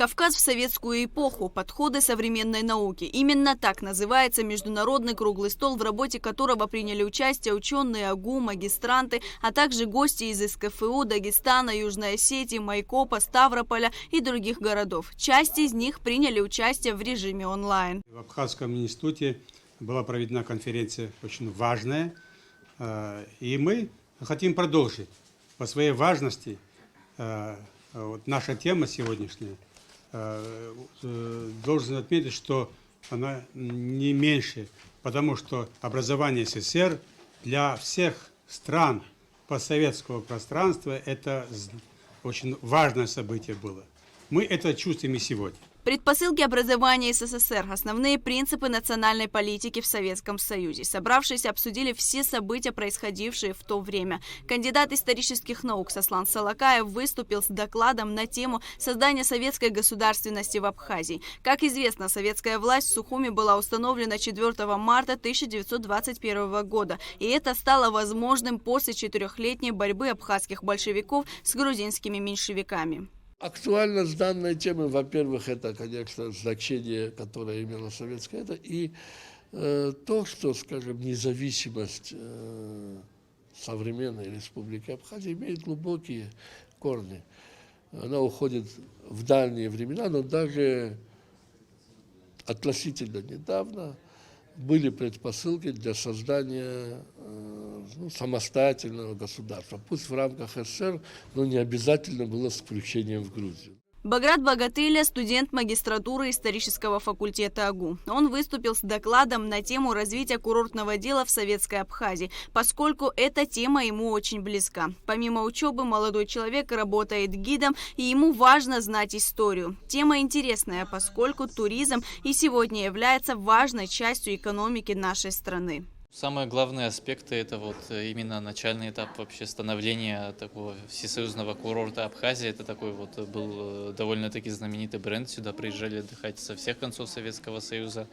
Кавказ в советскую эпоху. Подходы современной науки. Именно так называется международный круглый стол, в работе которого приняли участие ученые АГУ, магистранты, а также гости из СКФУ, Дагестана, Южной Осетии, Майкопа, Ставрополя и других городов. Часть из них приняли участие в режиме онлайн. В Абхазском институте была проведена конференция очень важная, и мы хотим продолжить по своей важности. Вот наша тема сегодняшняя, должен отметить, что она не меньше, потому что образование СССР для всех стран постсоветского пространства это очень важное событие было. Мы это чувствуем и сегодня. Предпосылки образования СССР, основные принципы национальной политики в Советском Союзе. Собравшиеся обсудили все события, происходившие в то время. Кандидат исторических наук Сослан Салакаев выступил с докладом на тему создания советской государственности в Абхазии. Как известно, советская власть в Сухуми была установлена 4 марта 1921 года, и это стало возможным после 4-летней борьбы абхазских большевиков с грузинскими меньшевиками. Актуальность данной темы, во-первых, это, конечно, значение, которое имела советская, это и то, что, скажем, независимость современной республики Абхазия имеет глубокие корни. Она уходит в дальние времена, но даже относительно недавно были предпосылки для создания самостоятельного государства. Пусть в рамках СССР, но не обязательно было с включением в Грузию. Баграт Багатыля – студент магистратуры исторического факультета АГУ. Он выступил с докладом на тему развития курортного дела в Советской Абхазии, поскольку эта тема ему очень близка. Помимо учебы, молодой человек работает гидом, и ему важно знать историю. Тема интересная, поскольку туризм и сегодня является важной частью экономики нашей страны. Самые главные аспекты – это вот именно начальный этап вообще становления такого всесоюзного курорта Абхазии. Это такой вот был довольно-таки знаменитый бренд. Сюда приезжали отдыхать со всех концов Советского Союза.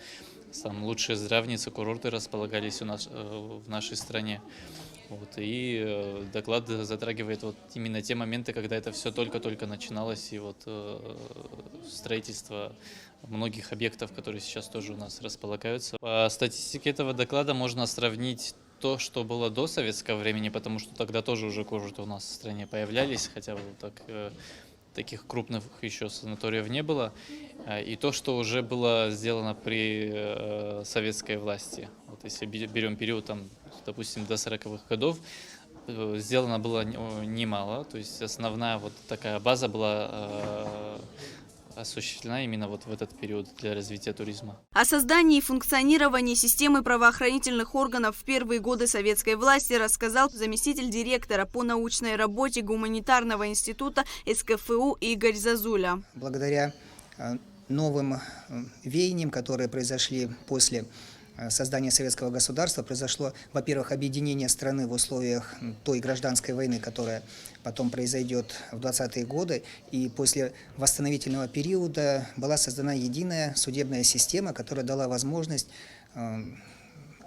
Там лучшие здравницы, курорты располагались у нас в нашей стране. Вот, и доклад затрагивает вот именно те моменты, когда это все только-только начиналось, и вот строительство многих объектов, которые сейчас тоже у нас располагаются. По статистике этого доклада можно сравнить то, что было до советского времени, потому что тогда тоже уже курорты у нас в стране появлялись, хотя вот таких крупных еще санаториев не было, и то, что уже было сделано при советской власти. Вот если берем период, там, допустим, до 40-х годов, сделано было немало, то есть основная вот такая база была осуществлена именно вот в этот период для развития туризма. О создании и функционировании системы правоохранительных органов в первые годы советской власти рассказал заместитель директора по научной работе Гуманитарного института СКФУ Игорь Зазуля. Благодаря новым веяниям, которые произошли после создания советского государства, произошло, во-первых, объединение страны в условиях той гражданской войны, которая потом произойдет в 20-е годы, и после восстановительного периода была создана единая судебная система, которая дала возможность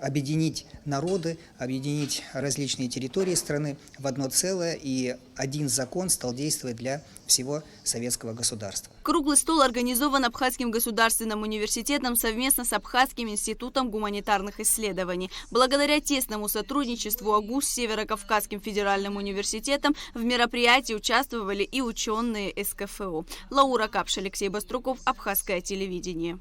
объединить народы, объединить различные территории страны в одно целое, и один закон стал действовать для всего советского государства. Круглый стол организован Абхазским государственным университетом совместно с Абхазским институтом гуманитарных исследований. Благодаря тесному сотрудничеству АГУ с Северо-Кавказским федеральным университетом в мероприятии участвовали и ученые СКФУ. Лаура Капш, Алексей Баструков, Абхазское телевидение.